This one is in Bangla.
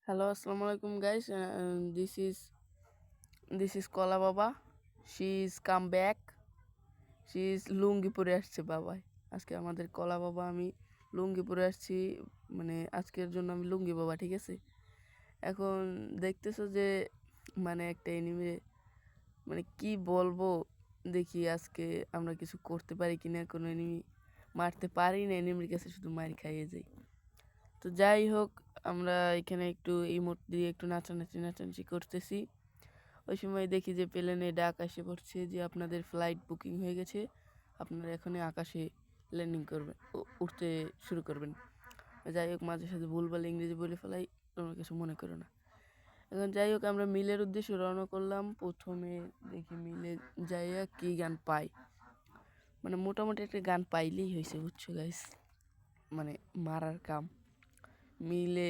Hello, assalamu alaikum, guys. This is Kola Baba. She is come back. She is লুঙ্গি পরে আসছে বাবাই। আজকে আমাদের কলা বাবা আমি লুঙ্গি পরে আসছি, মানে আজকের জন্য আমি লুঙ্গি বাবা, ঠিক আছে। এখন দেখতেছো যে একটা এনিমে, কি বলবো, দেখি আজকে আমরা কিছু করতে পারি কিনা। কোনো এনিমি মারতে পারি না, এনিমির কাছে শুধু মার খাইয়ে যাই। তো যাই হোক, আমরা এখানে একটু ইমোট দিয়ে একটু নাচানাচি করতেছি। ওই সময় দেখি যে প্লেনে ডাক এসে পড়ছে যে আপনাদের ফ্লাইট বুকিং হয়ে গেছে, আপনারা এখনই আকাশে ল্যান্ডিং করবেন, উঠতে শুরু করবেন। যাই হোক, মাঝে সাঝে ভুলভাল ইংরেজি বলে ফেলাই, তোমরা কিছু মনে করো না। এখন যাই হোক, আমরা মিলের উদ্দেশ্যে রওনা করলাম। প্রথমে দেখি মিলে যাইয়া কি গান পাই, মোটামুটি একটা গান পাইলেই হয়েছে, বুঝছো গাইস, মারার কাম। মিলে